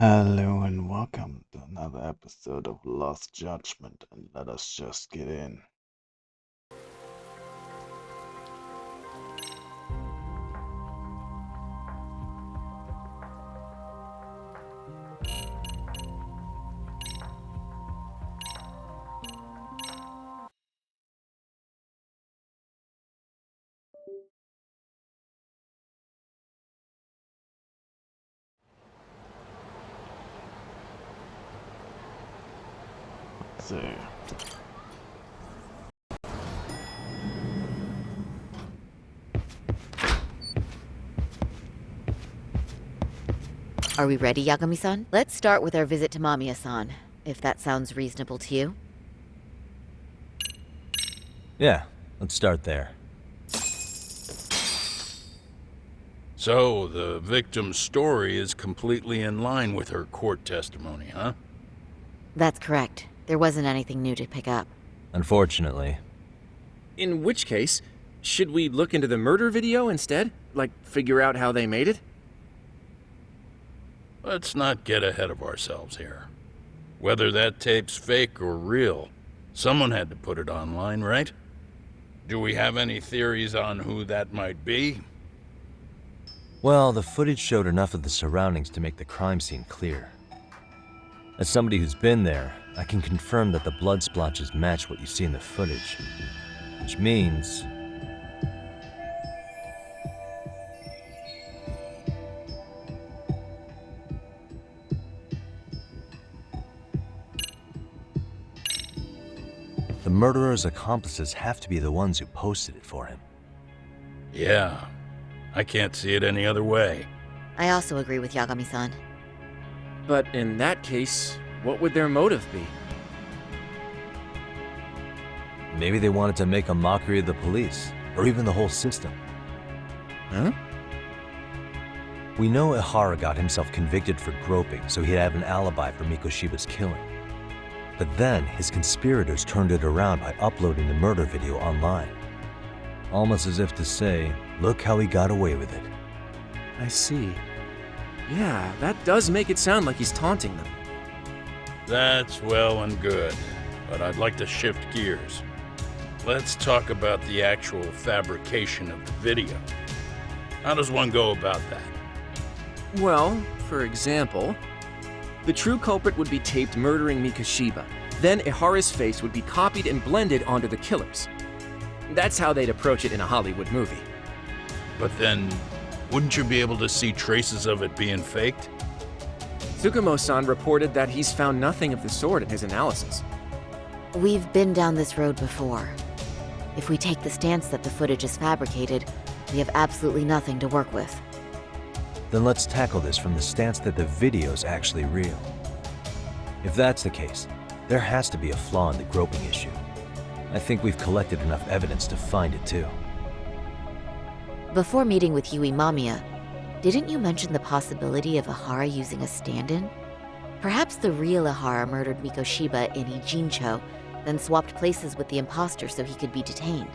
Hello and welcome to another episode of Lost Judgment, and let us just get in. So, Are we ready, Yagami-san? Let's start with our visit to Mamiya-san, if that sounds reasonable to you. Yeah, let's start there. So, the victim's story is completely in line with her court testimony, huh? That's correct. There wasn't anything new to pick up. Unfortunately. In which case, should we look into the murder video instead? Like, figure out how they made it? Let's not get ahead of ourselves here. Whether that tape's fake or real, someone had to put it online, right? Do we have any theories on who that might be? Well, the footage showed enough of the surroundings to make the crime scene clear. As somebody who's been there, I can confirm that the blood splotches match what you see in the footage. Which means... the murderer's accomplices have to be the ones who posted it for him. Yeah, I can't see it any other way. I also agree with Yagami-san. But in that case, what would their motive be? Maybe they wanted to make a mockery of the police, or even the whole system. Huh? We know Ihara got himself convicted for groping, so he'd have an alibi for Mikoshiba's killing. But then, his conspirators turned it around by uploading the murder video online. Almost as if to say, look how he got away with it. I see. Yeah, that does make it sound like he's taunting them. That's well and good, but I'd like to shift gears. Let's talk about the actual fabrication of the video. How does one go about that? Well, for example, the true culprit would be taped murdering Mikoshiba. Then Ihara's face would be copied and blended onto the killers. That's how they'd approach it in a Hollywood movie. But then, wouldn't you be able to see traces of it being faked? Tsukumo-san reported that he's found nothing of the sort in his analysis. We've been down this road before. If we take the stance that the footage is fabricated, we have absolutely nothing to work with. Then let's tackle this from the stance that the video's actually real. If that's the case, there has to be a flaw in the groping issue. I think we've collected enough evidence to find it too. Before meeting with Yui Mamiya, didn't you mention the possibility of Ihara using a stand-in? Perhaps the real Ihara murdered Mikoshiba in Ijincho, then swapped places with the imposter so he could be detained.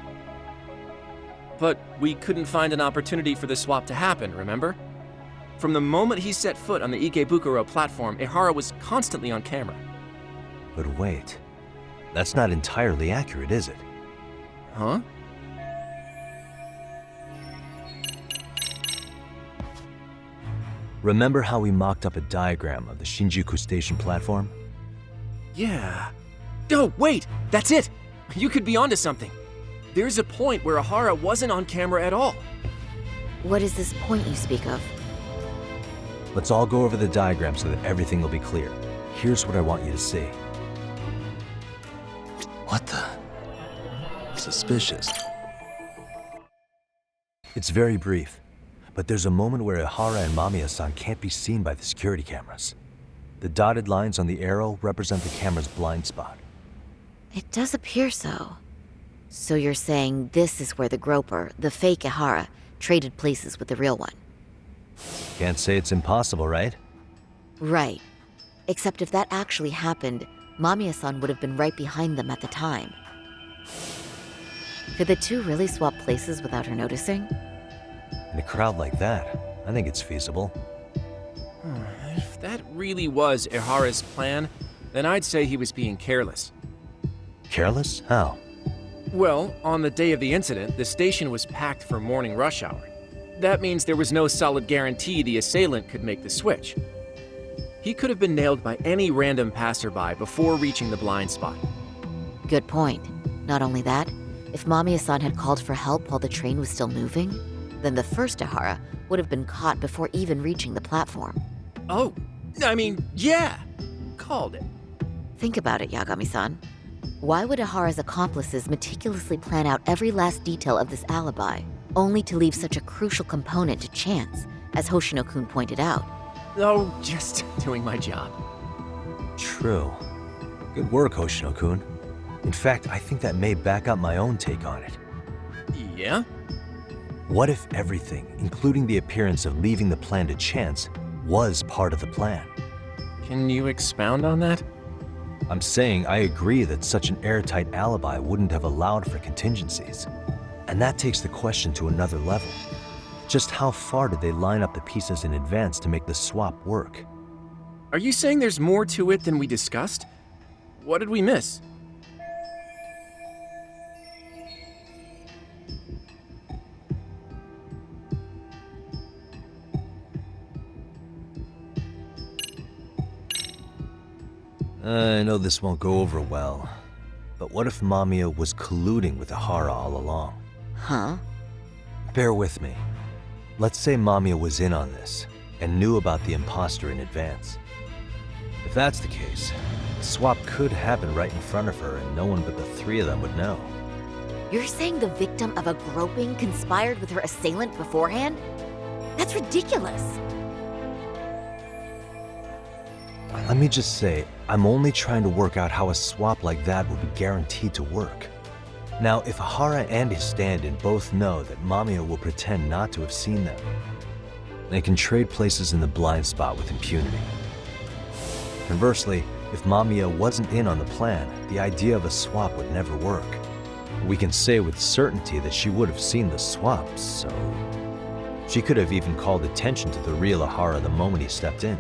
But we couldn't find an opportunity for the swap to happen, remember? From the moment he set foot on the Ikebukuro platform, Ihara was constantly on camera. But wait, that's not entirely accurate, is it? Huh? Remember how we mocked up a diagram of the Shinjuku station platform? Yeah. Oh, wait! That's it! You could be onto something. There's a point where Ihara wasn't on camera at all. What is this point you speak of? Let's all go over the diagram so that everything will be clear. Here's what I want you to see. What the? Suspicious. It's very brief, but there's a moment where Ihara and Mamiya-san can't be seen by the security cameras. The dotted lines on the arrow represent the camera's blind spot. It does appear so. So you're saying this is where the groper, the fake Ihara, traded places with the real one? Can't say it's impossible, right? Right. Except if that actually happened, Mamiya-san would have been right behind them at the time. Could the two really swap places without her noticing? In a crowd like that, I think it's feasible. If If that really was Ihara's plan, then I'd say he was being careless. Careless? How? Well, on the day of the incident, the station was packed for morning rush hour. That means there was no solid guarantee the assailant could make the switch. He could have been nailed by any random passerby before reaching the blind spot. Good point. Not only that, if Mamiya-san had called for help while the train was still moving, then the first Ihara would have been caught before even reaching the platform. Oh, I mean, yeah! Called it. Think about it, Yagami-san. Why would Ihara's accomplices meticulously plan out every last detail of this alibi, only to leave such a crucial component to chance, as Hoshino-kun pointed out? Oh, just doing my job. True. Good work, Hoshino-kun. In fact, I think that may back up my own take on it. Yeah? What if everything, including the appearance of leaving the plan to chance, was part of the plan? Can you expound on that? I'm saying I agree that such an airtight alibi wouldn't have allowed for contingencies. And that takes the question to another level. Just how far did they line up the pieces in advance to make the swap work? Are you saying there's more to it than we discussed? What did we miss? I know this won't go over well, but what if Mamiya was colluding with Ihara all along? Huh? Bear with me. Let's say Mamiya was in on this and knew about the imposter in advance. If that's the case, the swap could happen right in front of her and no one but the three of them would know. You're saying the victim of a groping conspired with her assailant beforehand? That's ridiculous. Let me just say, I'm only trying to work out how a swap like that would be guaranteed to work. Now, if Ihara and his stand-in both know that Mamiya will pretend not to have seen them, they can trade places in the blind spot with impunity. Conversely, if Mamiya wasn't in on the plan, the idea of a swap would never work. We can say with certainty that she would have seen the swap, so... she could have even called attention to the real Ihara the moment he stepped in.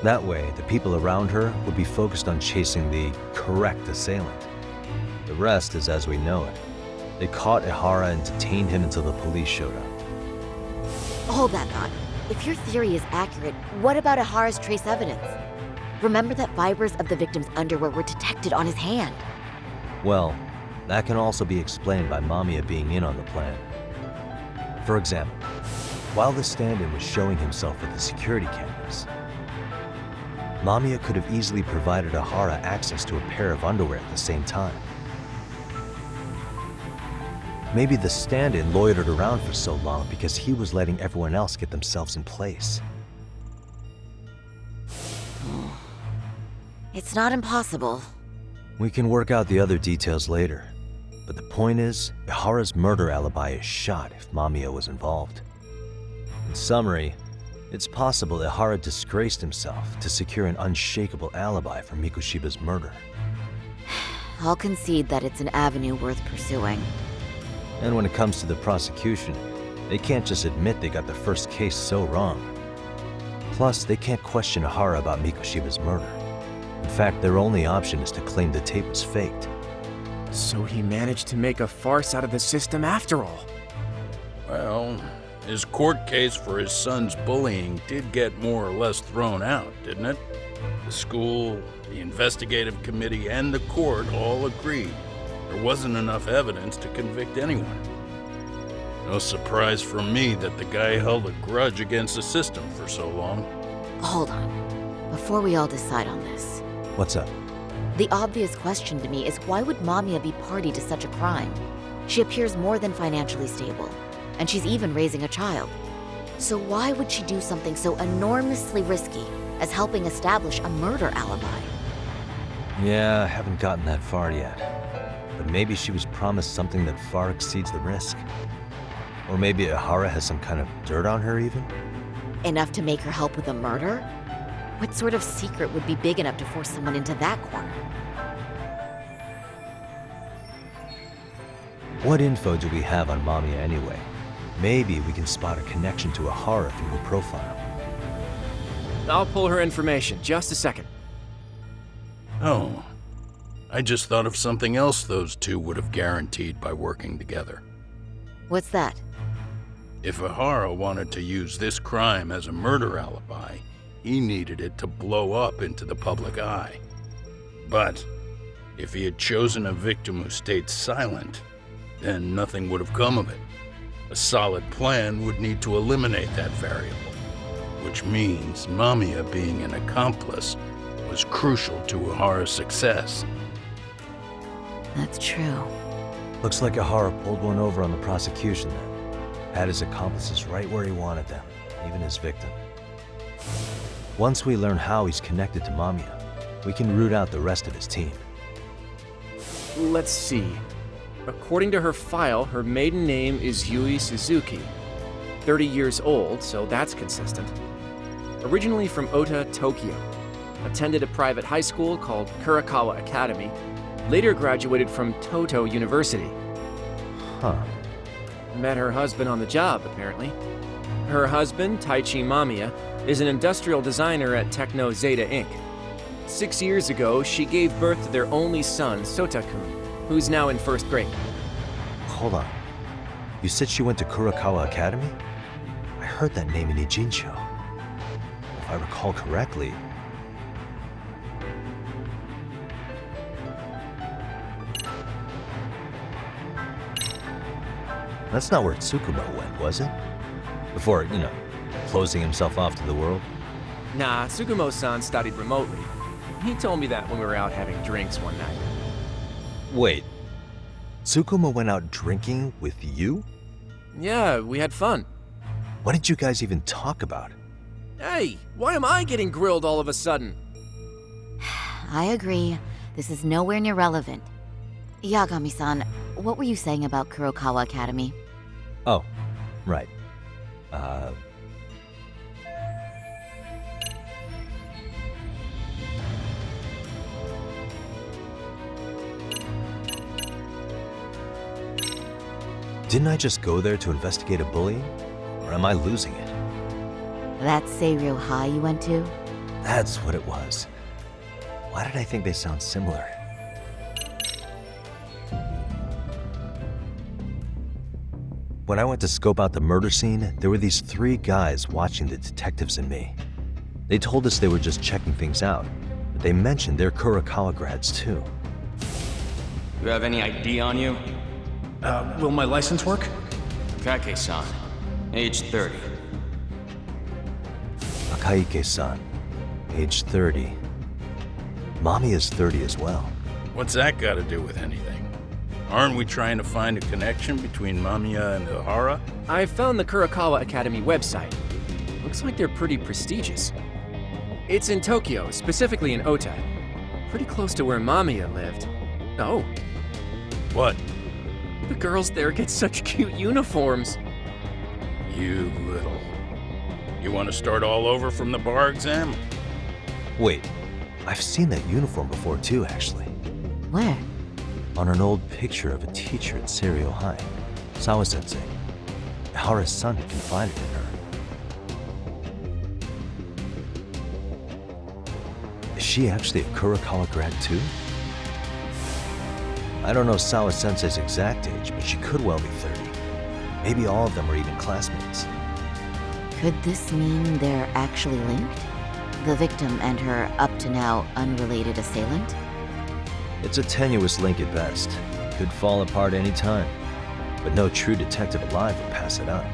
That way, the people around her would be focused on chasing the correct assailant. The rest is as we know it. They caught Ihara and detained him until the police showed up. Hold that thought. If your theory is accurate, what about Ihara's trace evidence? Remember that fibers of the victim's underwear were detected on his hand. Well, that can also be explained by Mamiya being in on the plan. For example, while the stand-in was showing himself with the security cameras, Mamiya could have easily provided Ihara access to a pair of underwear at the same time. Maybe the stand-in loitered around for so long because he was letting everyone else get themselves in place. It's not impossible. We can work out the other details later, but the point is, Ihara's murder alibi is shot if Mamiya was involved. In summary, it's possible Ihara disgraced himself to secure an unshakable alibi for Mikoshiba's murder. I'll concede that it's an avenue worth pursuing. And when it comes to the prosecution, they can't just admit they got the first case so wrong. Plus, they can't question Ihara about Mikoshiba's murder. In fact, their only option is to claim the tape was faked. So he managed to make a farce out of the system after all. Well, his court case for his son's bullying did get more or less thrown out, didn't it? The school, the investigative committee, and the court all agreed there wasn't enough evidence to convict anyone. No surprise for me that the guy held a grudge against the system for so long. Hold on. Before we all decide on this, What's up? the obvious question to me is why would Mamiya be party to such a crime? She appears more than financially stable, and she's even raising a child. So why would she do something so enormously risky as helping establish a murder alibi? Yeah, I haven't gotten that far yet. But maybe she was promised something that far exceeds the risk. Or maybe Ihara has some kind of dirt on her even? Enough to make her help with a murder? What sort of secret would be big enough to force someone into that corner? What info do we have on Mamiya anyway? Maybe we can spot a connection to Ihara through her profile. I'll pull her information. Just a second. Oh, I just thought of something else those two would have guaranteed by working together. What's that? If Ihara wanted to use this crime as a murder alibi, he needed it to blow up into the public eye. But if he had chosen a victim who stayed silent, then nothing would have come of it. A solid plan would need to eliminate that variable, which means Mamiya being an accomplice was crucial to Ihara's success. That's true. Looks like Ihara pulled one over on the prosecution then. Had his accomplices right where he wanted them, even his victim. Once we learn how he's connected to Mamiya, we can root out the rest of his team. Let's see. According to her file, her maiden name is Yui Suzuki. 30 years old, so that's consistent. Originally from Ota, Tokyo. Attended a private high school called Kurakawa Academy. Later graduated from Toto University. Huh. Met her husband on the job, apparently. Her husband, Taichi Mamiya, is an industrial designer at Techno Zeta Inc. 6 years ago, she gave birth to their only son, Sota-kun, who's now in first grade. Hold on. You said she went to Kurakawa Academy? I heard that name in Ijincho. If I recall correctly... That's not where Tsukumo went, was it? Before, closing himself off to the world? Nah, Tsukumo-san studied remotely. He told me that when we were out having drinks one night. Wait. Tsukumo went out drinking with you? Yeah, we had fun. What did you guys even talk about? Hey, why am I getting grilled all of a sudden? I agree. This is nowhere near relevant. Yagami-san, what were you saying about Kurokawa Academy? Oh, right. Didn't I just go there to investigate a bullying? Or am I losing it? That Seiryo High you went to? That's what it was. Why did I think they sound similar? When I went to scope out the murder scene, there were these 3 guys watching the detectives and me. They told us they were just checking things out, but they mentioned they're Kurakawa grads too. You have any ID on you? Will my license work? Kake-san, age 30. Akaike-san, age 30. Mommy is 30 as well. What's that got to do with anything? Aren't we trying to find a connection between Mamiya and Ihara? I found the Kurakawa Academy website. Looks like they're pretty prestigious. It's in Tokyo, specifically in Ota. Pretty close to where Mamiya lived. Oh, What? the girls there get such cute uniforms. You little... You want to start all over from the bar exam? Wait, I've seen that uniform before too, actually. Where? On an old picture of a teacher at Seiryo High, Sawa-sensei. Ihara's son had confided in her. Is she actually a Kurakawa grad too? I don't know Sawa-sensei's exact age, but she could well be 30. Maybe all of them are even classmates. Could this mean they're actually linked? The victim and her up-to-now unrelated assailant? It's a tenuous link at best. Could fall apart any time. But no true detective alive would pass it up.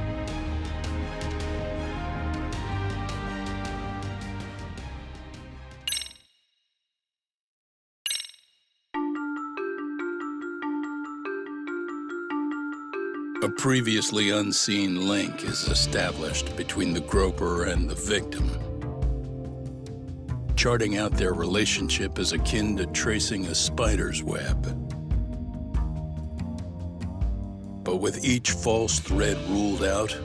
A previously unseen link is established between the groper and the victim. Charting out their relationship is akin to tracing a spider's web. But with each false thread ruled out,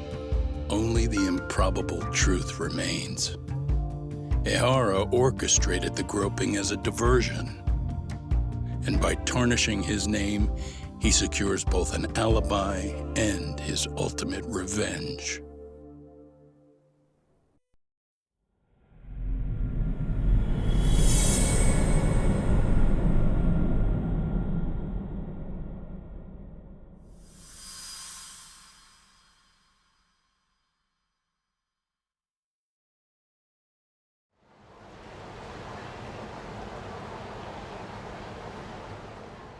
only the improbable truth remains. Ihara orchestrated the groping as a diversion, and by tarnishing his name, he secures both an alibi and his ultimate revenge.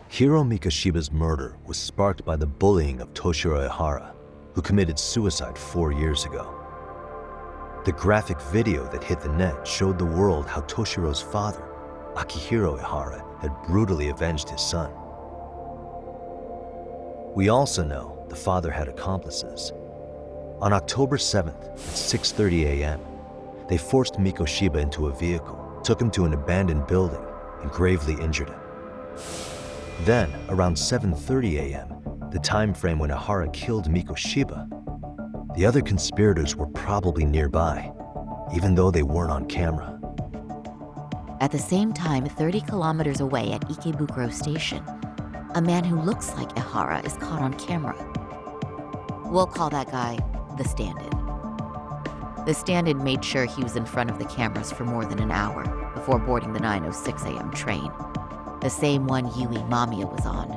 Hiro Mikoshiba's murder was sparked by the bullying of Toshiro Ihara, who committed suicide 4 years ago. The graphic video that hit the net showed the world how Toshiro's father, Akihiro Ihara, had brutally avenged his son. We also know the father had accomplices. On October 7th at 6:30 a.m., they forced Mikoshiba into a vehicle, took him to an abandoned building, and gravely injured him. Then, around 7:30 a.m., the time frame when Ihara killed Mikoshiba, the other conspirators were probably nearby, even though they weren't on camera. At the same time, 30 kilometers away at Ikebukuro Station, a man who looks like Ihara is caught on camera. We'll call that guy the stand-in. The stand-in made sure he was in front of the cameras for more than an hour before boarding the 9:06 a.m. train, the same one Yui Mamiya was on.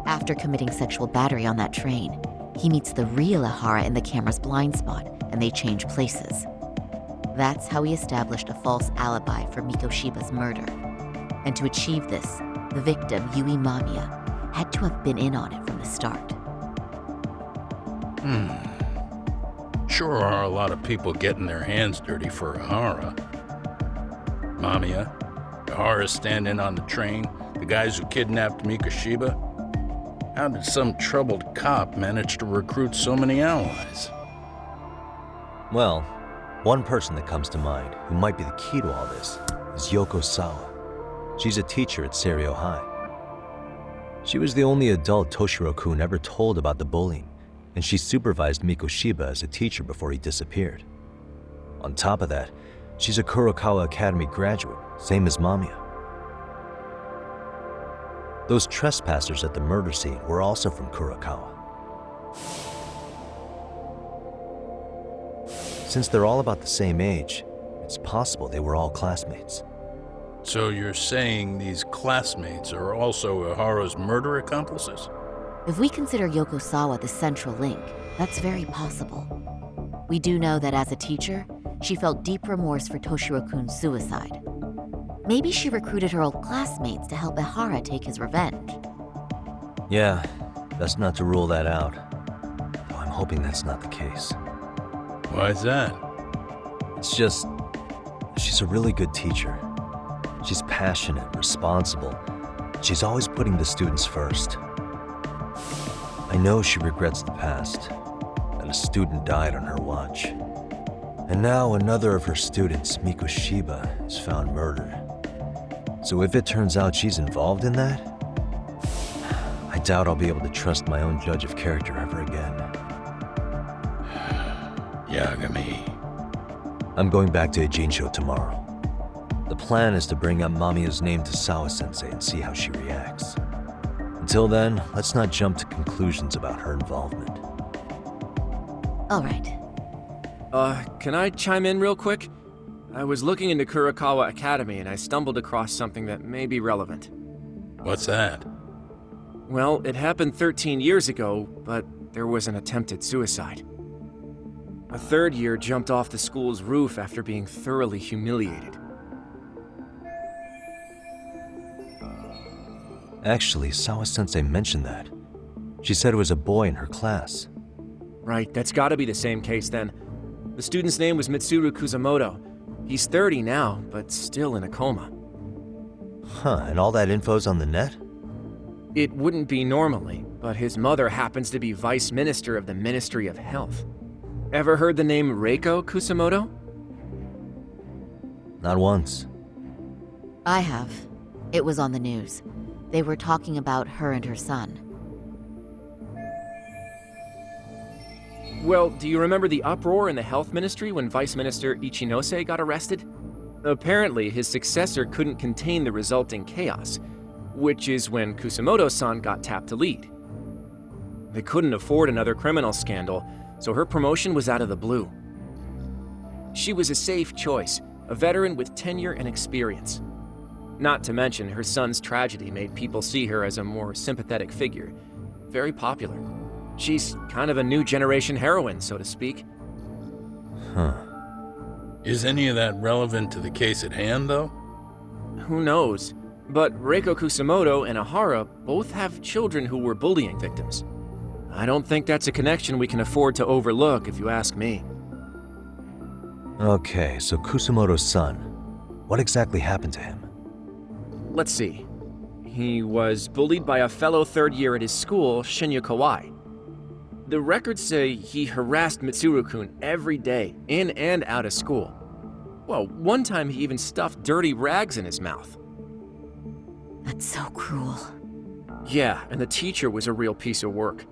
After committing sexual battery on that train, he meets the real Ihara in the camera's blind spot, and they change places. That's how he established a false alibi for Mikoshiba's murder. And to achieve this, the victim, Yui Mamiya, had to have been in on it from the start. Sure are a lot of people getting their hands dirty for Ihara. Mamiya, Ihara stand-in on the train, the guys who kidnapped Mikoshiba. How did some troubled cop manage to recruit so many allies? Well, one person that comes to mind who might be the key to all this is Yoko Sawa. She's a teacher at Seiryo High. She was the only adult Toshiro-kun ever told about the bullying, and she supervised Mikoshiba as a teacher before he disappeared. On top of that, she's a Kurokawa Academy graduate, same as Mamiya. Those trespassers at the murder scene were also from Kurokawa. Since they're all about the same age, it's possible they were all classmates. So you're saying these classmates are also Ihara's murder accomplices? If we consider Yoko Sawa the central link, that's very possible. We do know that as a teacher, she felt deep remorse for Toshiro-kun's suicide. Maybe she recruited her old classmates to help Ihara take his revenge. Yeah, best not to rule that out. Though I'm hoping that's not the case. Why's that? It's just, she's a really good teacher. She's passionate, responsible. She's always putting the students first. I know she regrets the past, that a student died on her watch. And now another of her students, Mikoshiba, is found murdered. So if it turns out she's involved in that, I doubt I'll be able to trust my own judge of character ever again. Yagami. I'm going back to Ijincho tomorrow. The plan is to bring up Mamiya's name to Sawa-sensei and see how she reacts. Until then, let's not jump to conclusions about her involvement. All right. Can I chime in real quick? I was looking into Kurokawa Academy and I stumbled across something that may be relevant. What's that? Well, it happened 13 years ago, but there was an attempted suicide. A third year jumped off the school's roof after being thoroughly humiliated. Actually, Sawa-sensei mentioned that. She said it was a boy in her class. Right, that's gotta be the same case then. The student's name was Mitsuru Kusamoto. He's 30 now, but still in a coma. Huh, and all that info's on the net? It wouldn't be normally, but his mother happens to be Vice Minister of the Ministry of Health. Ever heard the name Reiko Kusamoto? Not once. I have. It was on the news. They were talking about her and her son. Well, do you remember the uproar in the health ministry when Vice Minister Ichinose got arrested? Apparently, his successor couldn't contain the resulting chaos, which is when Kusamoto-san got tapped to lead. They couldn't afford another criminal scandal, so her promotion was out of the blue. She was a safe choice, a veteran with tenure and experience. Not to mention, her son's tragedy made people see her as a more sympathetic figure. Very popular. She's kind of a new generation heroine, so to speak. Huh. Is any of that relevant to the case at hand, though? Who knows? But Reiko Kusamoto and Ahara both have children who were bullying victims. I don't think that's a connection we can afford to overlook, if you ask me. Okay, so Kusamoto's son. What exactly happened to him? Let's see. He was bullied by a fellow third year at his school, Shinya Kawai. The records say he harassed Mitsuru-kun every day, in and out of school. Well, one time he even stuffed dirty rags in his mouth. That's so cruel. Yeah, and the teacher was a real piece of work.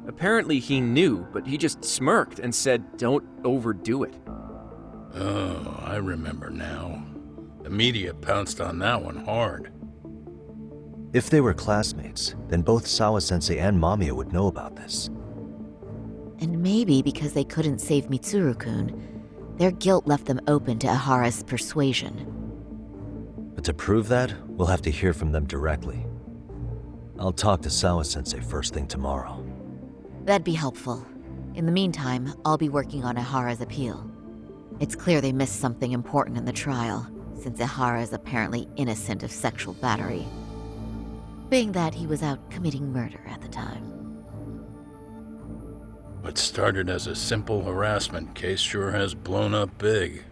Apparently he knew, but he just smirked and said, "Don't overdo it." Oh, I remember now. The media pounced on that one hard. If they were classmates, then both Sawa-sensei and Mamiya would know about this. And maybe because they couldn't save Mitsuru-kun, their guilt left them open to Ahara's persuasion. But to prove that, we'll have to hear from them directly. I'll talk to Sawa-sensei first thing tomorrow. That'd be helpful. In the meantime, I'll be working on Ahara's appeal. It's clear they missed something important in the trial, since Ahara is apparently innocent of sexual battery, being that he was out committing murder at the time. What started as a simple harassment case sure has blown up big.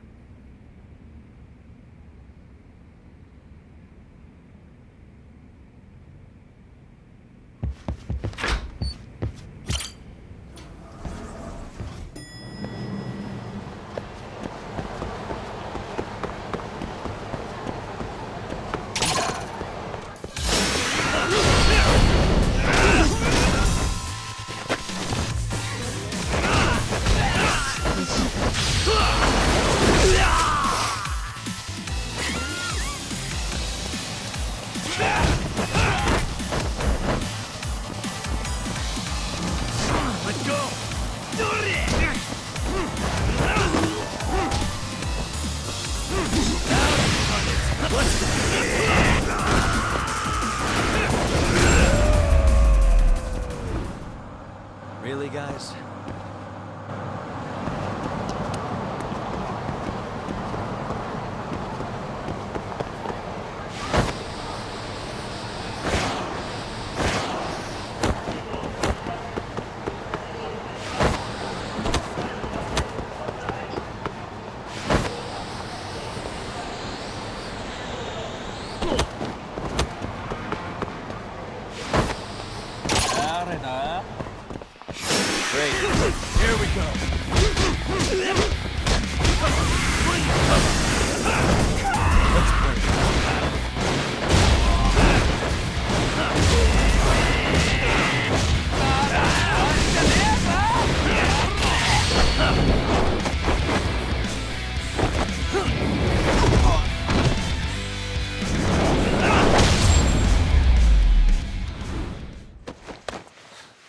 Really, guys?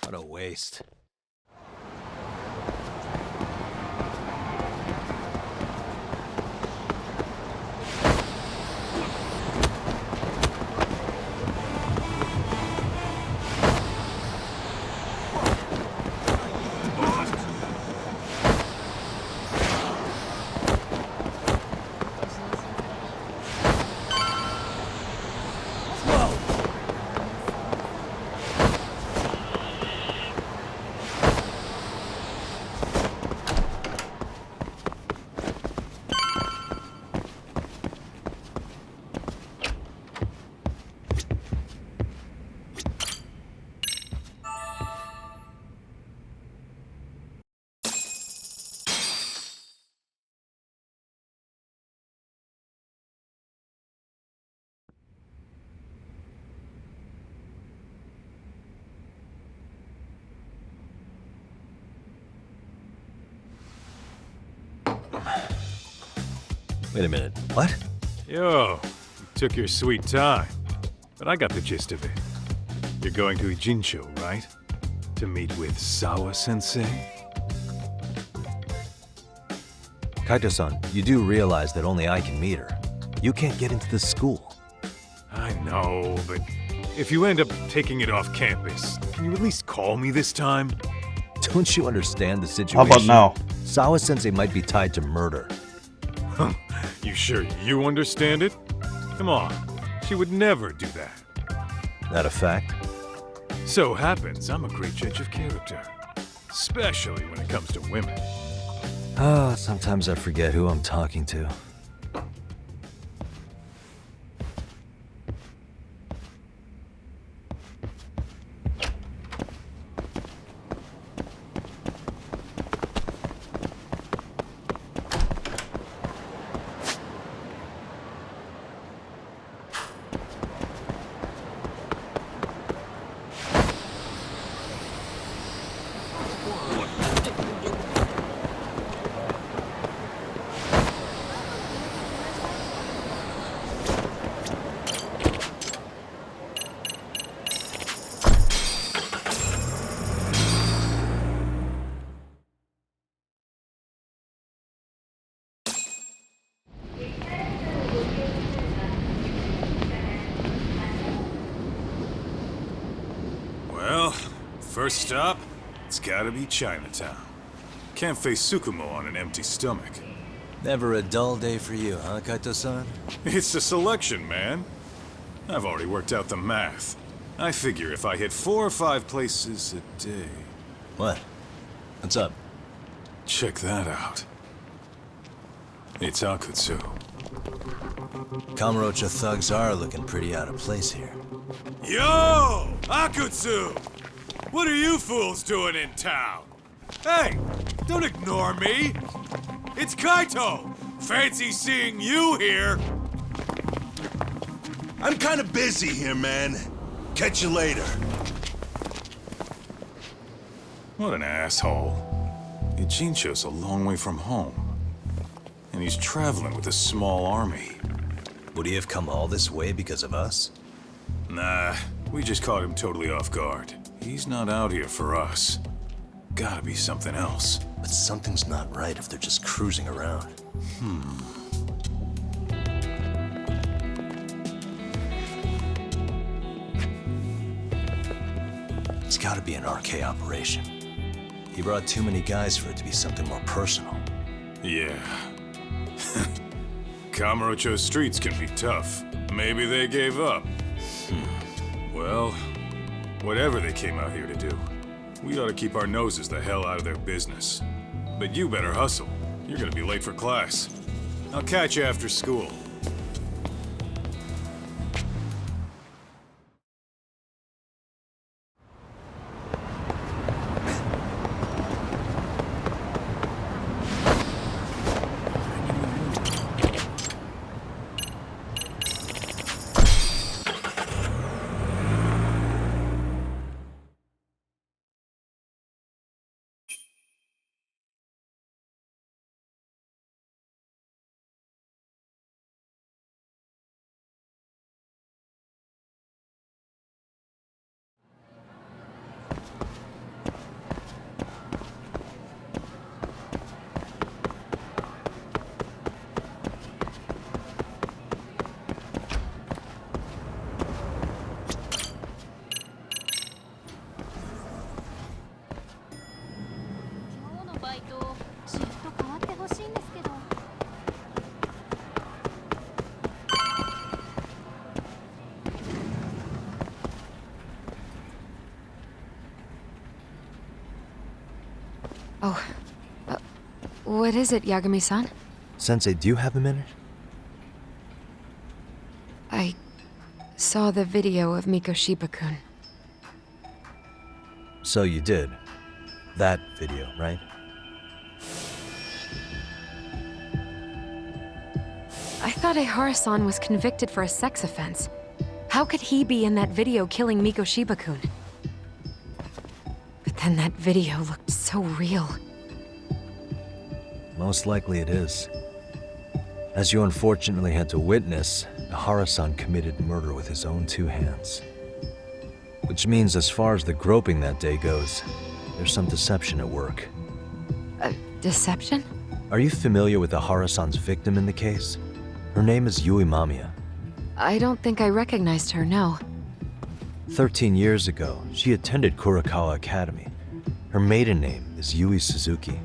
What a waste. Wait a minute, what? Yo, you took your sweet time, but I got the gist of it. You're going to Ijincho, right? To meet with Sawa-sensei? Kaito-san, you do realize that only I can meet her. You can't get into the school. I know, but if you end up taking it off campus, can you at least call me this time? Don't you understand the situation? How about now? Sawa-sensei might be tied to murder. You sure you understand it? Come on, She would never do that. That a fact? So happens I'm a great judge of character. Especially when it comes to women. Sometimes I forget who I'm talking to. Well, first stop, it's gotta be Chinatown. Can't face Tsukumo on an empty stomach. Never a dull day for you, huh, Kaito-san? It's a selection, man. I've already worked out the math. I figure if I hit 4 or 5 places a day... What? What's up? Check that out. It's Akutsu. Kamurocho thugs are looking pretty out of place here. Yo! Akutsu! What are you fools doing in town? Hey, don't ignore me! It's Kaito! Fancy seeing you here! I'm kinda busy here, man. Catch you later. What an asshole. Ijincho's a long way from home. And he's traveling with a small army. Would he have come all this way because of us? Nah, we just caught him totally off guard. He's not out here for us. Gotta be something else. But something's not right if they're just cruising around. It's gotta be an RK operation. He brought too many guys for it to be something more personal. Yeah. Kamurocho streets can be tough. Maybe they gave up. Well, whatever they came out here to do, we ought to keep our noses the hell out of their business. But you better hustle. You're gonna be late for class. I'll catch you after school. Oh, what is it, Yagami-san? Sensei, do you have a minute? I saw the video of Mikoshiba-kun. So you did. That video, right? I thought Ehara-san was convicted for a sex offense. How could he be in that video killing Mikoshiba-kun? But then that video looked so real. Most likely it is. As you unfortunately had to witness, Ehara-san committed murder with his own 2 hands. Which means as far as the groping that day goes, there's some deception at work. Deception? Are you familiar with Ehara-san's victim in the case? Her name is Yui Mamiya. I don't think I recognized her, no. 13 years ago, she attended Kurakawa Academy. Her maiden name is Yui Suzuki.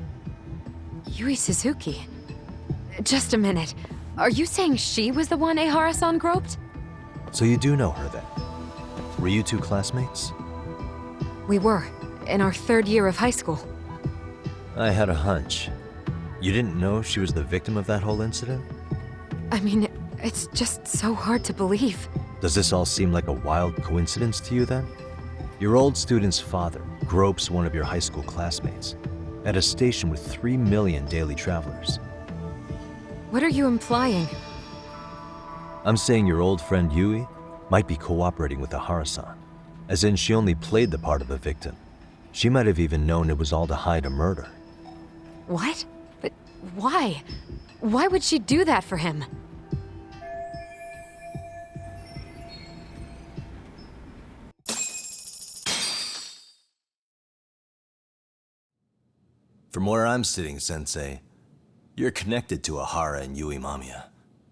Yui Suzuki? Just a minute. Are you saying she was the one Ehara-san groped? So you do know her then? Were you two classmates? We were, in our 3rd year of high school. I had a hunch. You didn't know she was the victim of that whole incident? I mean, it's just so hard to believe. Does this all seem like a wild coincidence to you then? Your old student's father gropes one of your high school classmates at a station with 3 million daily travelers. What are you implying? I'm saying your old friend Yui might be cooperating with Ahara-san, as in she only played the part of a victim. She might have even known it was all to hide a murder. What? But why? Why would she do that for him? From where I'm sitting, Sensei, you're connected to Ahara and Yui Mamiya.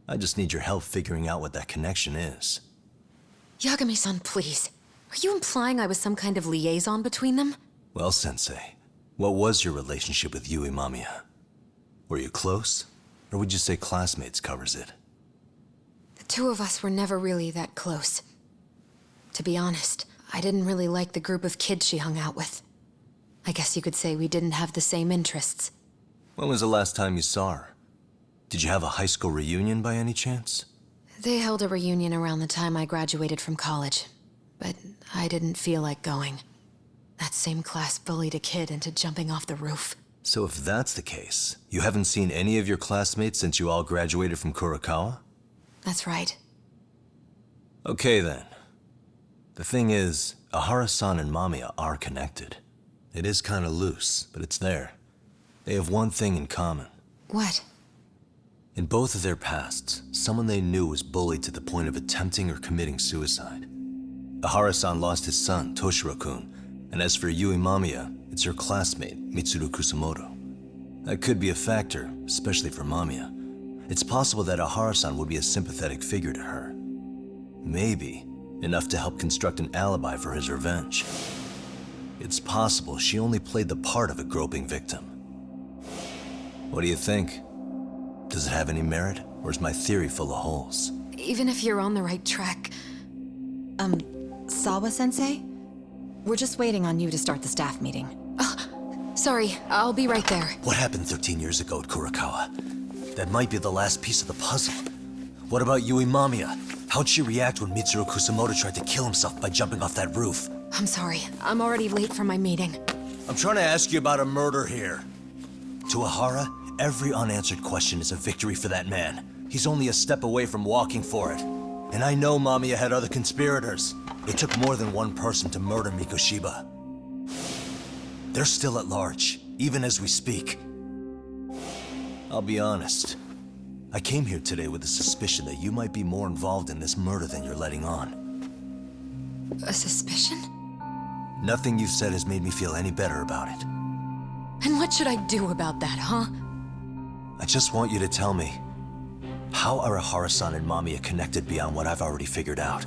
I just need your help figuring out what that connection is. Yagami-san, please. Are you implying I was some kind of liaison between them? Well, Sensei, what was your relationship with Yui Mamiya? Were you close? Or would you say classmates covers it? The two of us were never really that close. To be honest, I didn't really like the group of kids she hung out with. I guess you could say we didn't have the same interests. When was the last time you saw her? Did you have a high school reunion by any chance? They held a reunion around the time I graduated from college, but I didn't feel like going. That same class bullied a kid into jumping off the roof. So if that's the case, you haven't seen any of your classmates since you all graduated from Kurokawa? That's right. Okay then. The thing is, Ahara-san and Mamiya are connected. It is kinda loose, but it's there. They have one thing in common. What? In both of their pasts, someone they knew was bullied to the point of attempting or committing suicide. Ahara-san lost his son, Toshiro-kun, and as for Yui Mamiya, it's her classmate, Mitsuru Kusamoto. That could be a factor, especially for Mamiya. It's possible that Ahara-san would be a sympathetic figure to her. Maybe enough to help construct an alibi for his revenge. It's possible she only played the part of a groping victim. What do you think? Does it have any merit, or is my theory full of holes? Even if you're on the right track... Sawa-sensei? We're just waiting on you to start the staff meeting. Sorry, I'll be right there. What happened 13 years ago at Kurokawa? That might be the last piece of the puzzle. What about Yui Mamiya? How'd she react when Mitsuru Kusamoto tried to kill himself by jumping off that roof? I'm sorry, I'm already late for my meeting. I'm trying to ask you about a murder here. To Ahara, every unanswered question is a victory for that man. He's only a step away from walking for it. And I know Mamiya had other conspirators. It took more than one person to murder Mikoshiba. They're still at large, even as we speak. I'll be honest. I came here today with the suspicion that you might be more involved in this murder than you're letting on. A suspicion? Nothing you've said has made me feel any better about it. And what should I do about that, huh? I just want you to tell me, how are Ahara-san and Mamiya connected beyond what I've already figured out?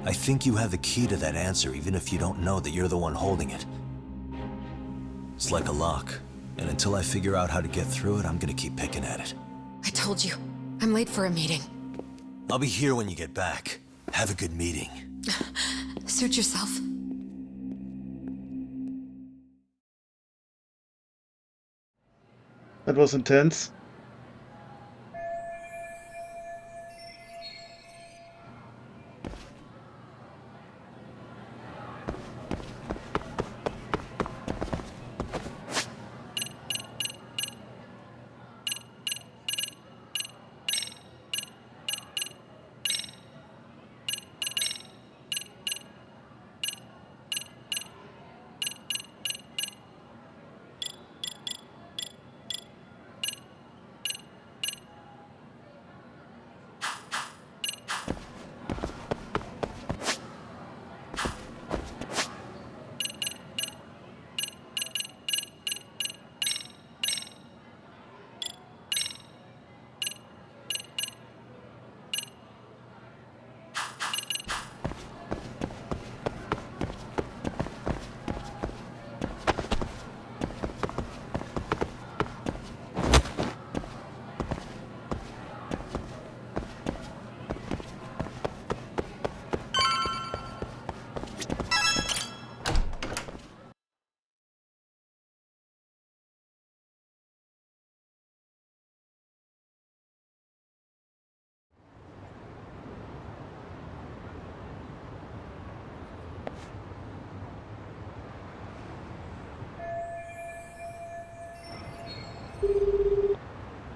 I think you have the key to that answer, even if you don't know that you're the one holding it. It's like a lock, and until I figure out how to get through it, I'm gonna keep picking at it. I told you, I'm late for a meeting. I'll be here when you get back. Have a good meeting. Suit yourself. That was intense.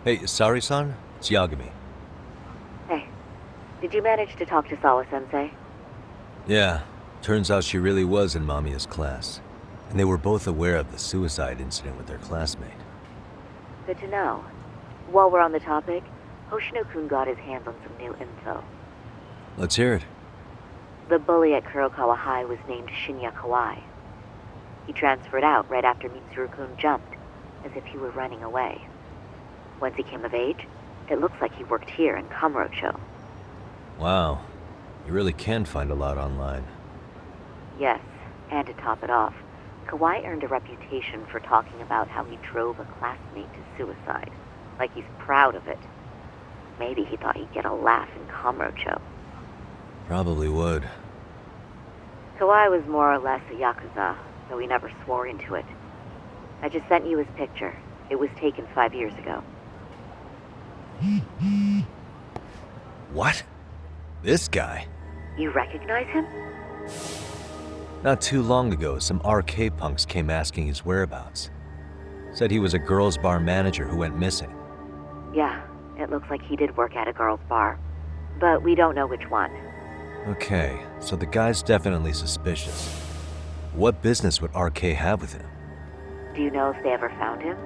Hey, Sari-san? It's Yagami. Hey, did you manage to talk to Sawa-sensei? Yeah, turns out she really was in Mamiya's class. And they were both aware of the suicide incident with their classmate. Good to know. While we're on the topic, Hoshino-kun got his hands on some new info. Let's hear it. The bully at Kurokawa High was named Shinya Kawai. He transferred out right after Mitsuru-kun jumped, as if he were running away. Once he came of age, it looks like he worked here in Kamurocho. Wow, you really can find a lot online. Yes, and to top it off, Kawai earned a reputation for talking about how he drove a classmate to suicide, like he's proud of it. Maybe he thought he'd get a laugh in Kamurocho. Probably would. Kawai was more or less a Yakuza, though he never swore into it. I just sent you his picture. It was taken 5 years ago. What? This guy? You recognize him? Not too long ago, some RK punks came asking his whereabouts. Said he was a girls' bar manager who went missing. Yeah, it looks like he did work at a girls' bar. But we don't know which one. Okay, so the guy's definitely suspicious. What business would RK have with him? Do you know if they ever found him?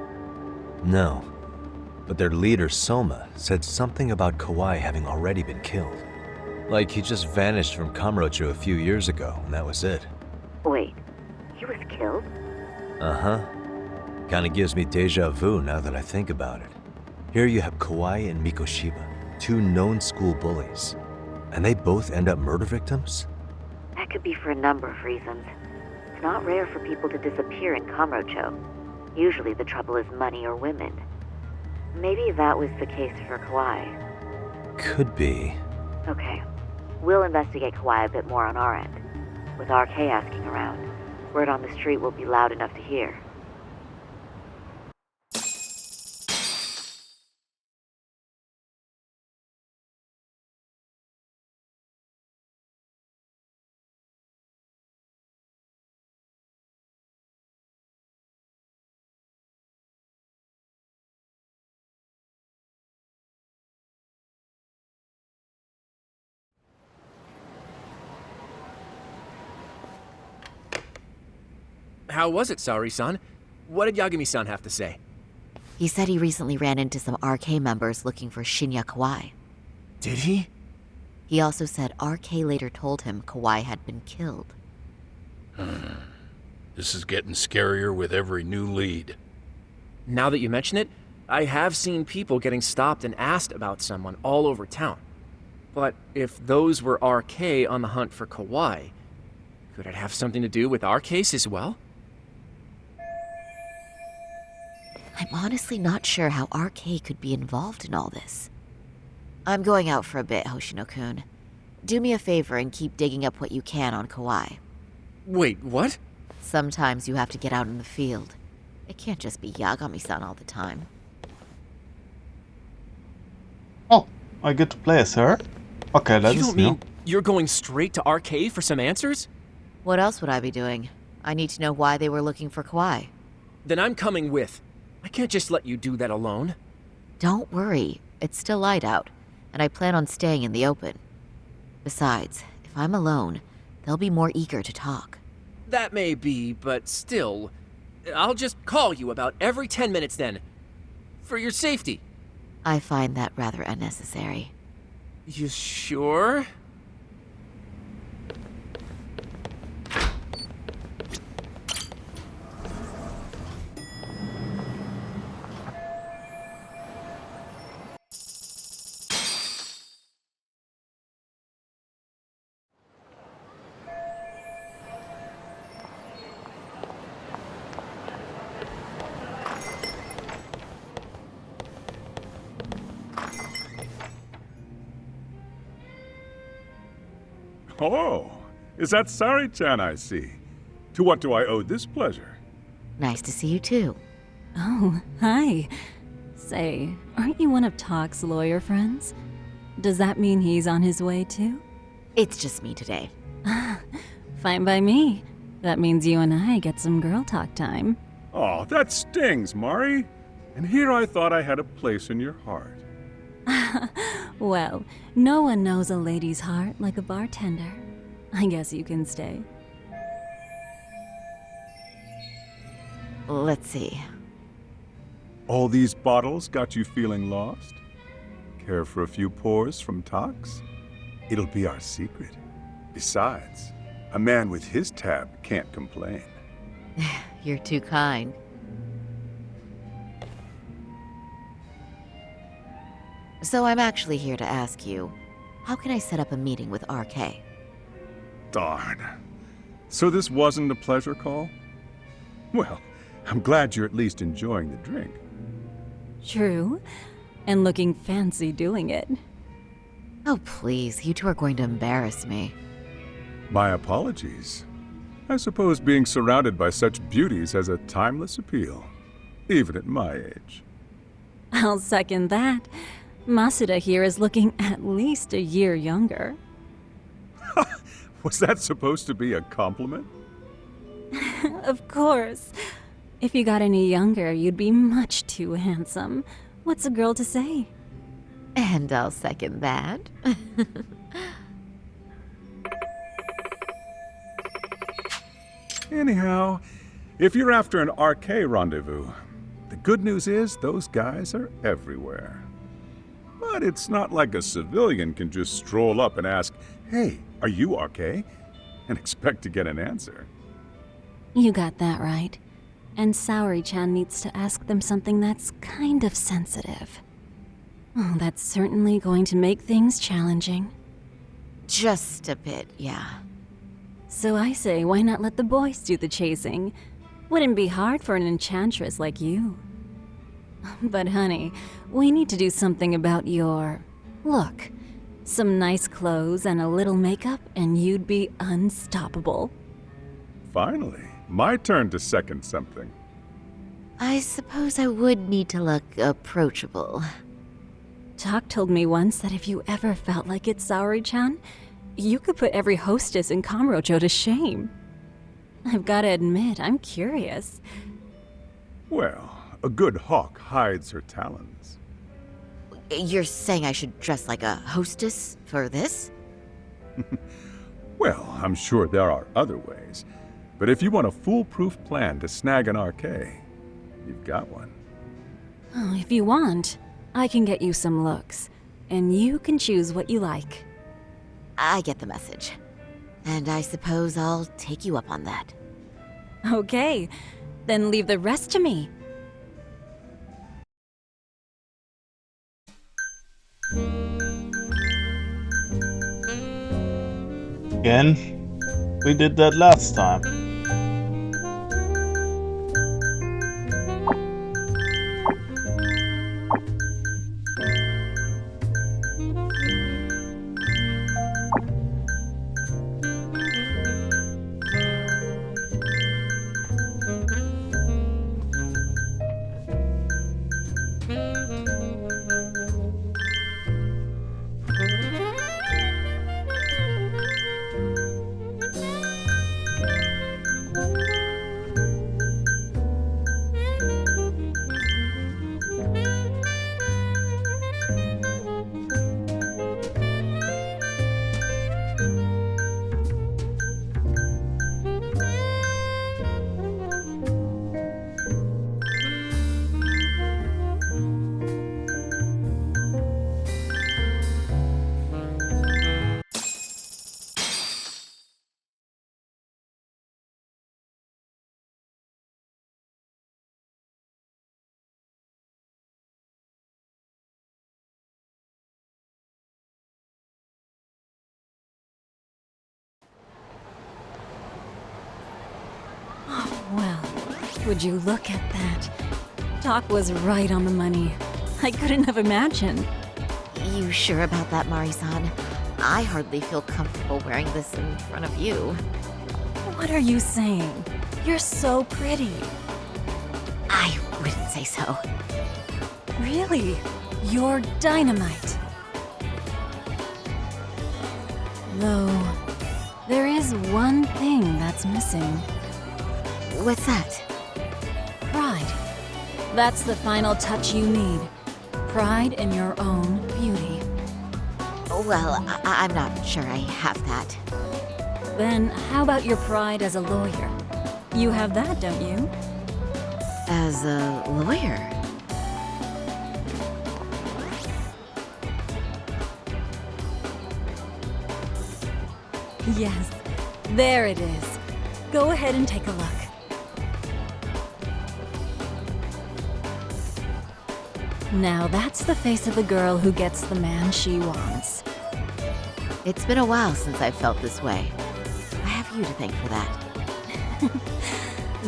No. But their leader, Soma, said something about Kawai having already been killed. Like he just vanished from Kamurocho a few years ago, and that was it. Wait, he was killed? Uh-huh. Kinda gives me deja vu now that I think about it. Here you have Kawai and Mikoshiba, two known school bullies. And they both end up murder victims? That could be for a number of reasons. It's not rare for people to disappear in Kamurocho. Usually the trouble is money or women. Maybe that was the case for Kawai. Could be. Okay. We'll investigate Kawai a bit more on our end. With RK asking around, word on the street will be loud enough to hear. How was it, Sari-san? What did Yagami-san have to say? He said he recently ran into some RK members looking for Shinya Kawai. Did he? He also said RK later told him Kawai had been killed. This is getting scarier with every new lead. Now that you mention it, I have seen people getting stopped and asked about someone all over town. But if those were RK on the hunt for Kawai, could it have something to do with our case as well? I'm honestly not sure how RK could be involved in all this. I'm going out for a bit, Hoshino-kun. Do me a favor and keep digging up what you can on Kawai. Wait, what? Sometimes you have to get out in the field. It can't just be Yagami-san all the time. Oh, I get to play as her? Okay, that You is don't new. mean you're going straight to RK for some answers? What else would I be doing? I need to know why they were looking for Kawai. Then I'm coming with. I can't just let you do that alone. Don't worry, it's still light out, and I plan on staying in the open. Besides, if I'm alone, they'll be more eager to talk. That may be, but still, I'll just call you about every 10 minutes then. For your safety. I find that rather unnecessary. You sure? Oh, is that Sari-chan I see? To what do I owe this pleasure? Nice to see you too. Oh, hi. Say, aren't you one of Talk's lawyer friends? Does that mean he's on his way too? It's just me today. Fine by me. That means you and I get some girl talk time. Oh, that stings, Mari. And here I thought I had a place in your heart. Well, no one knows a lady's heart like a bartender. I guess you can stay. Let's see. All these bottles got you feeling lost? Care for a few pours from Tox? It'll be our secret. Besides, a man with his tab can't complain. You're too kind. So I'm actually here to ask you, how can I set up a meeting with RK? Darn. So this wasn't a pleasure call? Well, I'm glad you're at least enjoying the drink. True. And looking fancy doing it. Oh, please, you two are going to embarrass me. My apologies. I suppose being surrounded by such beauties has a timeless appeal, even at my age. I'll second that. Masuda here is looking at least a year younger. Was that supposed to be a compliment? Of course. If you got any younger, you'd be much too handsome. What's a girl to say? And I'll second that. Anyhow, if you're after an RK rendezvous, the good news is those guys are everywhere. But it's not like a civilian can just stroll up and ask, "Hey, are you RK?" and expect to get an answer. You got that right. And Saori-chan needs to ask them something that's kind of sensitive. Oh, that's certainly going to make things challenging. Just a bit, yeah. So I say, why not let the boys do the chasing? Wouldn't be hard for an enchantress like you. But honey, we need to do something about your look. Some nice clothes and a little makeup, and you'd be unstoppable. Finally, my turn to second something. I suppose I would need to look approachable. Talk told me once that if you ever felt like it, Saori-chan, you could put every hostess in Kamurocho to shame. I've got to admit, I'm curious. Well, a good hawk hides her talons. You're saying I should dress like a hostess for this? Well, I'm sure there are other ways. But if you want a foolproof plan to snag an RK, you've got one. Oh, if you want, I can get you some looks, and you can choose what you like. I get the message. And I suppose I'll take you up on that. Okay, then leave the rest to me. Again? We did that last time. Well, would you look at that? Doc was right on the money. I couldn't have imagined. You sure about that, Mari-san? I hardly feel comfortable wearing this in front of you. What are you saying? You're so pretty. I wouldn't say so. Really? You're dynamite. Though, there is one thing that's missing. What's that? Pride. That's the final touch you need. Pride in your own beauty. Well, I'm not sure I have that. Then how about your pride as a lawyer? You have that, don't you? As a lawyer? Yes, there it is. Go ahead and take a look. Now that's the face of a girl who gets the man she wants. It's been a while since I've felt this way. I have you to thank for that.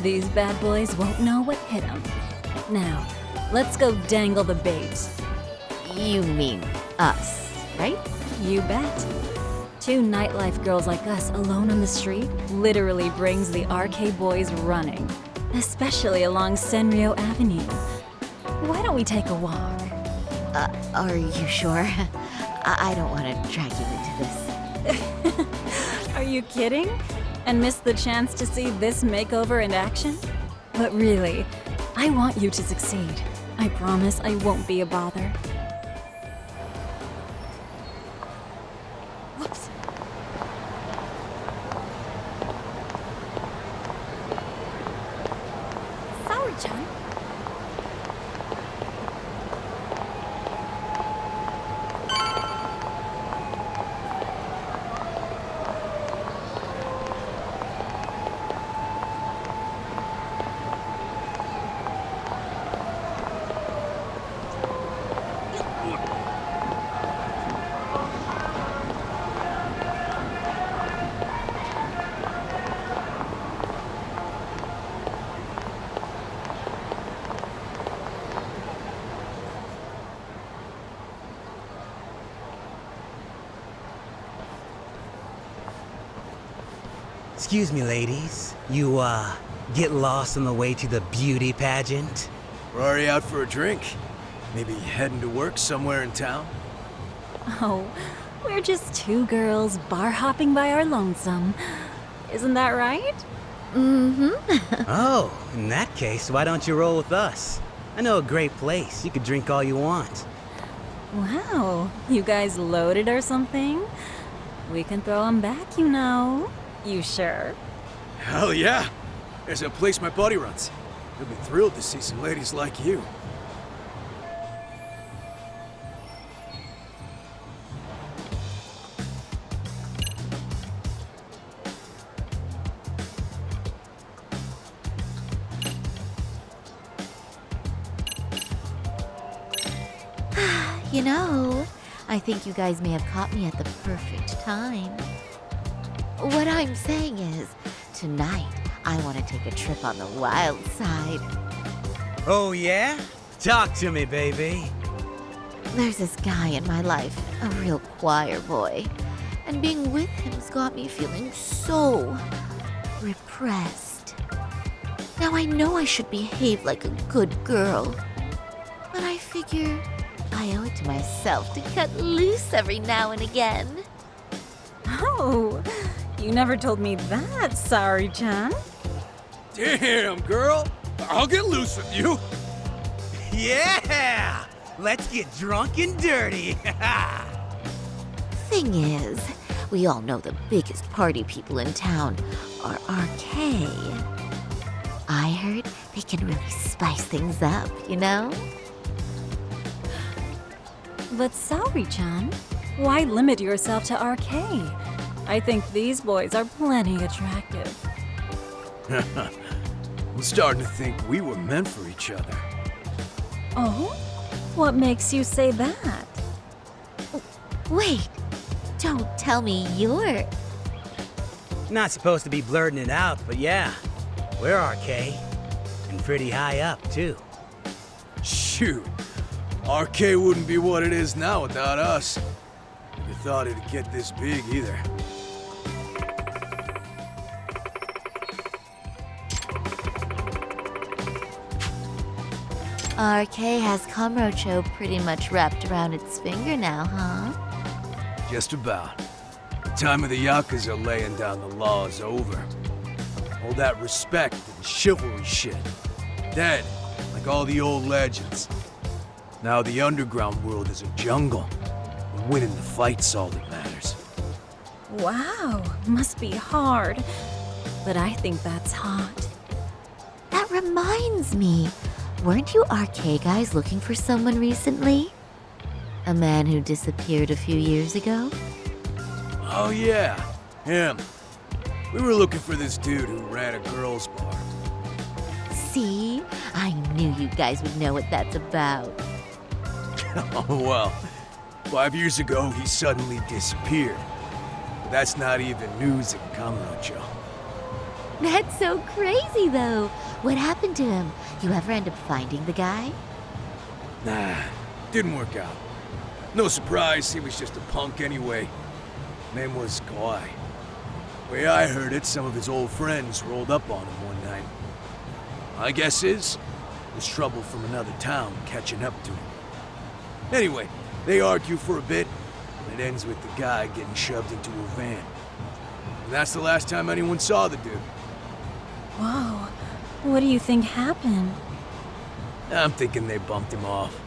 These bad boys won't know what hit them. Now, let's go dangle the bait. You mean us, right? You bet. Two nightlife girls like us alone on the street literally brings the RK boys running, especially along Senryo Avenue. Why don't we take a walk? Are you sure? I don't want to drag you into this. Are you kidding? And miss the chance to see this makeover in action? But really, I want you to succeed. I promise I won't be a bother. Whoops. Sorry, John. Excuse me, ladies. You, get lost on the way to the beauty pageant? We're already out for a drink. Maybe heading to work somewhere in town? Oh, we're just two girls bar hopping by our lonesome. Isn't that right? Mm-hmm. Oh, in that case, why don't you roll with us? I know a great place. You could drink all you want. Wow, you guys loaded or something? We can throw them back, you know. You sure? Hell yeah! There's a place my buddy runs. He'll be thrilled to see some ladies like you. You know, I think you guys may have caught me at the perfect time. What I'm saying is, tonight, I want to take a trip on the wild side. Oh, yeah? Talk to me, baby. There's this guy in my life, a real choir boy. And being with him's got me feeling so repressed. Now I know I should behave like a good girl. But I figure I owe it to myself to cut loose every now and again. Oh, you never told me that, Sari-chan. Damn, girl! I'll get loose with you! Yeah! Let's get drunk and dirty! Thing is, we all know the biggest party people in town are RK. I heard they can really spice things up, you know? But Sari-chan, why limit yourself to RK? I think these boys are plenty attractive. I'm starting to think we were meant for each other. Oh? What makes you say that? Wait, don't tell me you're... Not supposed to be blurting it out, but yeah, we're RK. And pretty high up, too. Shoot, RK wouldn't be what it is now without us. Never thought it'd get this big either. RK has Kamurocho pretty much wrapped around its finger now, huh? Just about. The time of the Yakuza laying down the law is over. All that respect and chivalry shit. Dead, like like all the old legends. Now the underground world is a jungle. And winning the fight's all that matters. Wow, must be hard. But I think that's hot. That reminds me. Weren't you RK guys looking for someone recently? A man who disappeared a few years ago? Oh yeah, him. We were looking for this dude who ran a girls' bar. See? I knew you guys would know what that's about. Oh well, 5 years ago he suddenly disappeared. But that's not even news in Kamurocho. That's so crazy, though. What happened to him? You ever end up finding the guy? Nah, didn't work out. No surprise, he was just a punk anyway. Name was Kawhi. Way I heard it, some of his old friends rolled up on him one night. My guess is, it was trouble from another town catching up to him. Anyway, they argue for a bit, and it ends with the guy getting shoved into a van. And that's the last time anyone saw the dude. Whoa, what do you think happened? I'm thinking they bumped him off.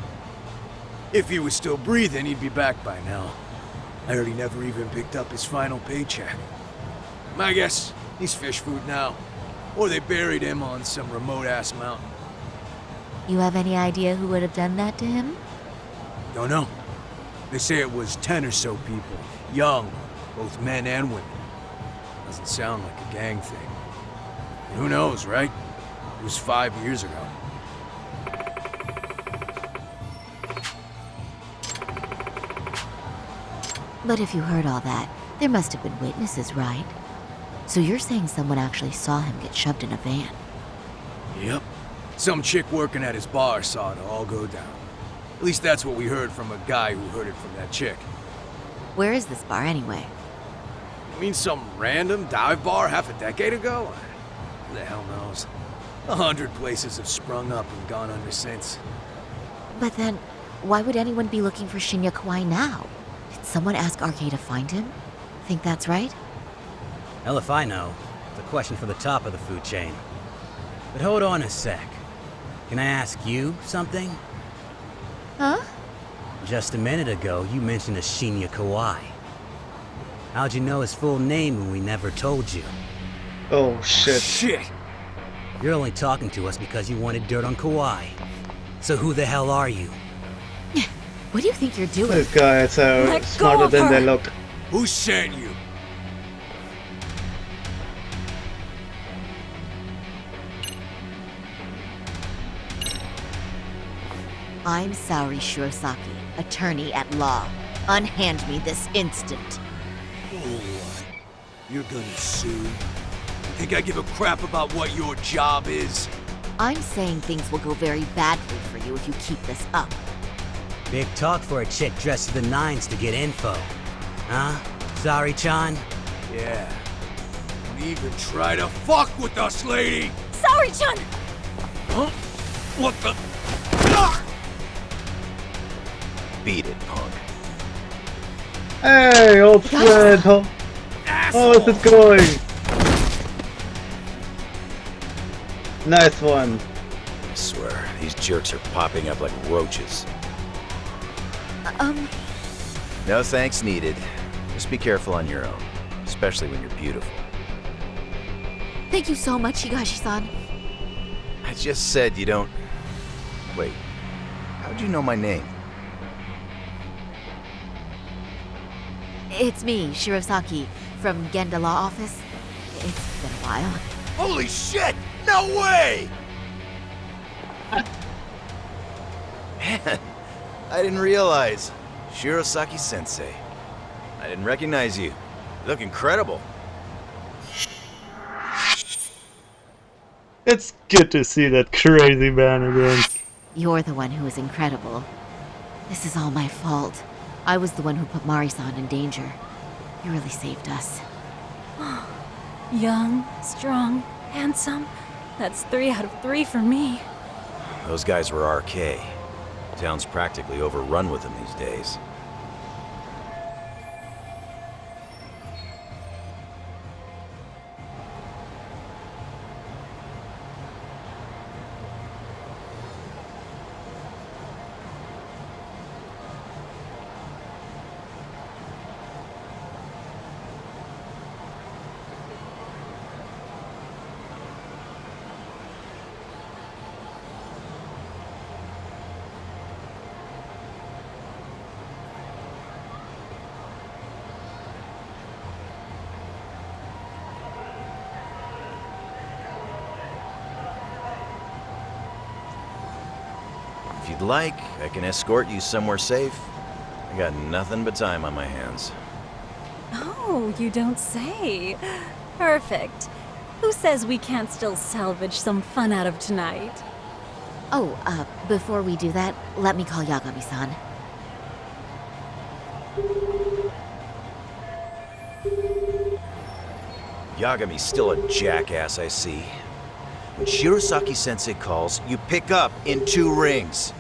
If he was still breathing, he'd be back by now. I heard he never even picked up his final paycheck. My guess, he's fish food now. Or they buried him on some remote-ass mountain. You have any idea who would have done that to him? Don't know. They say it was 10 or so people. Young, both men and women. Doesn't sound like a gang thing. And who knows, right? It was 5 years ago. But if you heard all that, there must have been witnesses, right? So you're saying someone actually saw him get shoved in a van? Yep. Some chick working at his bar saw it all go down. At least that's what we heard from a guy who heard it from that chick. Where is this bar anyway? You mean some random dive bar half a decade ago? Who the hell knows? 100 places have sprung up and gone under since. But then, why would anyone be looking for Shinya Kawai now? Did someone ask RK to find him? Think that's right? Hell if I know. It's a question for the top of the food chain. But hold on a sec. Can I ask you something? Huh? Just a minute ago, you mentioned a Shinya Kawai. How'd you know his full name when we never told you? Oh, shit. Shit! You're only talking to us because you wanted dirt on Kawhi. So who the hell are you? What do you think you're doing? These guys are smarter than they look. Who sent you? I'm Saori Shirosaki, attorney at law. Unhand me this instant. Oh, you're gonna sue? Think I give a crap about what your job is? I'm saying things will go very badly for you if you keep this up. Big talk for a chick dressed to the nines to get info. Huh? Sorry, Chan? Yeah. Don't even try to fuck with us, lady! Sorry, Chan! Huh? What the? Beat it, punk. Hey, old friend! How is it going? Nice one. I swear, these jerks are popping up like roaches. No thanks needed. Just be careful on your own, especially when you're beautiful. Thank you so much, Higashi-san. I just said you don't... Wait, how'd you know my name? It's me, Shirosaki, from Genda Law Office. It's been a while. Holy shit! No way! Man, I didn't realize. Shirosaki-sensei. I didn't recognize you. You look incredible. It's good to see that crazy man again. You're the one who is incredible. This is all my fault. I was the one who put Mari-san in danger. You really saved us. Young, strong, handsome. That's 3 out of 3 for me. Those guys were RK. Town's practically overrun with them these days. you'd like, I can escort you somewhere safe. I got nothing but time on my hands. Oh, you don't say. Perfect. Who says we can't still salvage some fun out of tonight? Oh, before we do that, let me call Yagami-san. Yagami's still a jackass, I see. When Shirosaki-sensei calls, you pick up in 2 rings.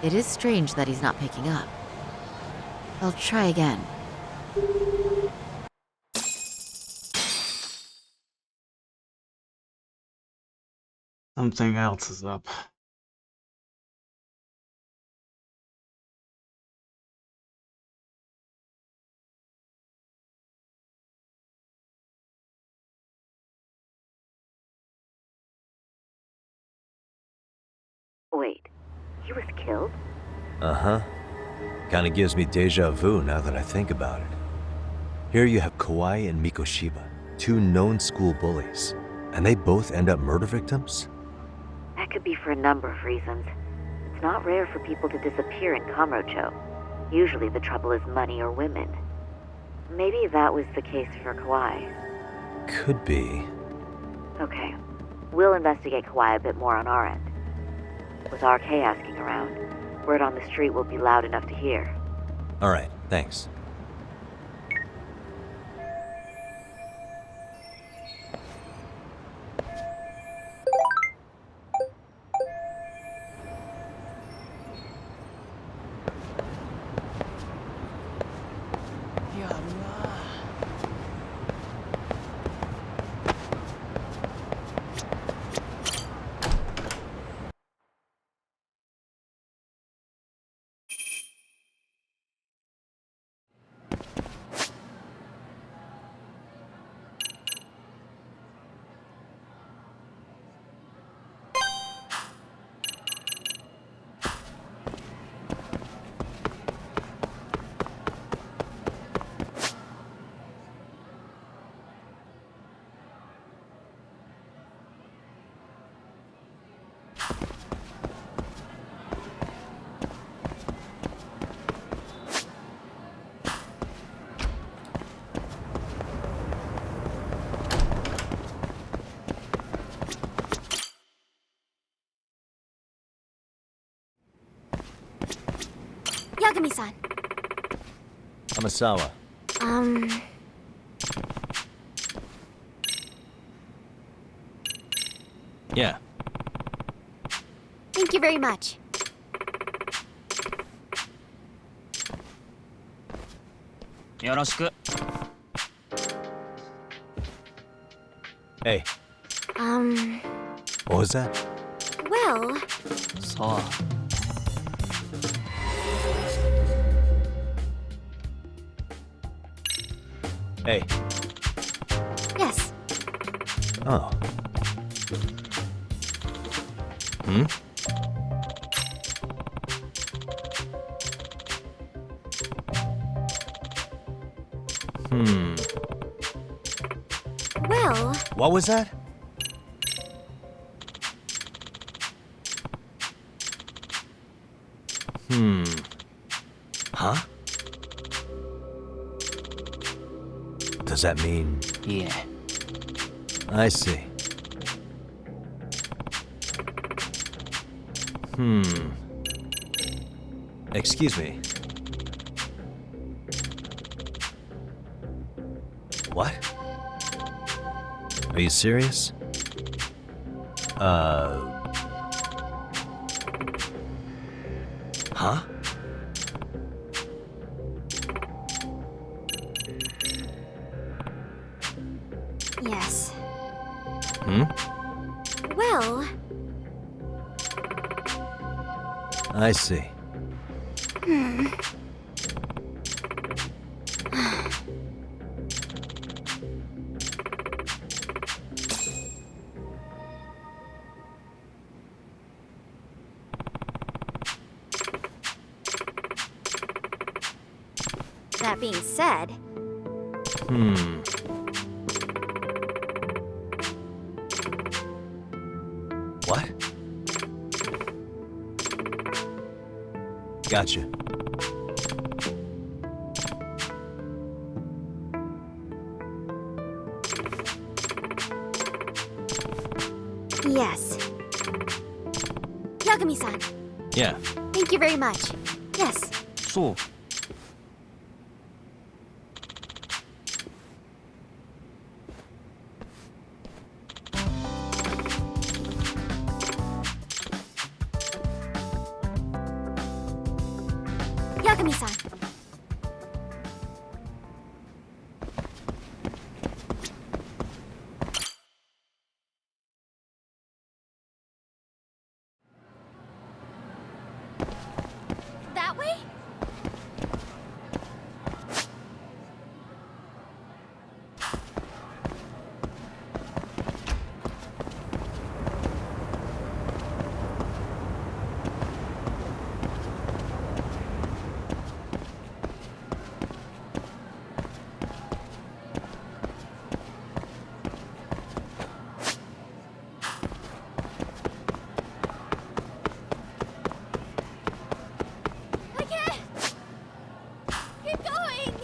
It is strange that he's not picking up. I'll try again. Something else is up. Wait, he was killed? Uh-huh. Kinda gives me deja vu now that I think about it. Here you have Kawaii and Mikoshiba, 2 known school bullies, and they both end up murder victims? That could be for a number of reasons. It's not rare for people to disappear in Kamurocho. Usually the trouble is money or women. Maybe that was the case for Kawaii. Could be. Okay, we'll investigate Kawaii a bit more on our end. With RK asking around, word on the street will be loud enough to hear. Alright, thanks. Yagami-san. Amasawa. Yeah. Thank you very much. Yoroshiku. Hey, what was that? Well... So. Hey. Yes. Oh. Hmm? Well... What was that? Huh? Does that mean... Yeah. I see. Excuse me. What? Are you serious? Huh? Yes. Well... I see. That being said... What? Gotcha. Yes. Yagami-san, Yeah. thank you very much. Yes. そう Yagami-san. That way? I can't! Keep going!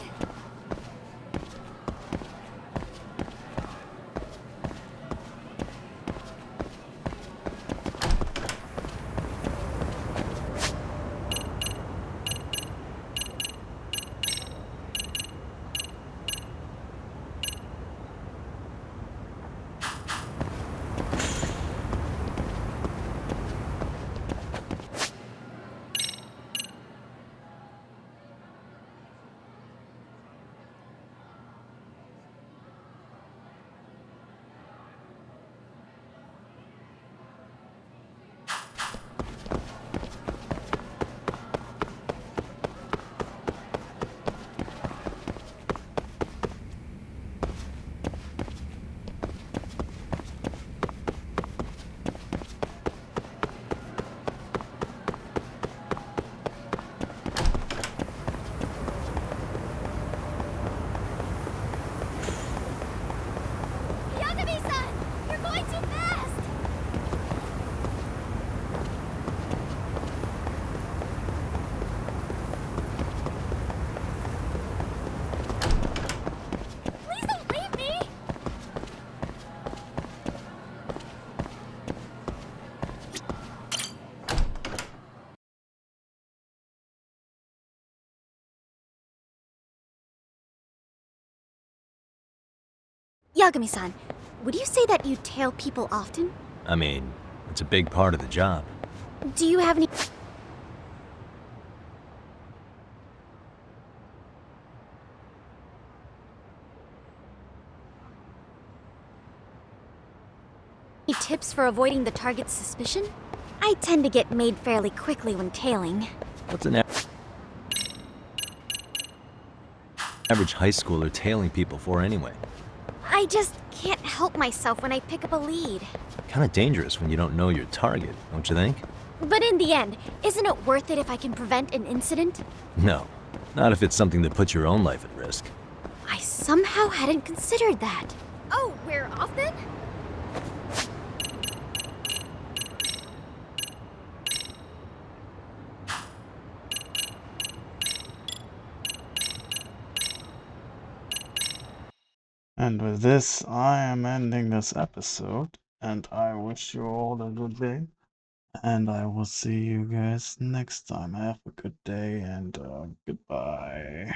Yagami-san! You're going too fast! Please don't leave me! Yagami-san, would you say that you tail people often? I mean, it's a big part of the job. Do you have any tips for avoiding the target's suspicion? I tend to get made fairly quickly when tailing. What's an average high schooler tailing people for anyway? I just can't help myself when I pick up a lead. Kind of dangerous when you don't know your target, don't you think? But in the end, isn't it worth it if I can prevent an incident? No, not if it's something that puts your own life at risk. I somehow hadn't considered that. Oh, we're off then? And with this, I am ending this episode, and I wish you all a good day. And I will see you guys next time. Have a good day, and goodbye.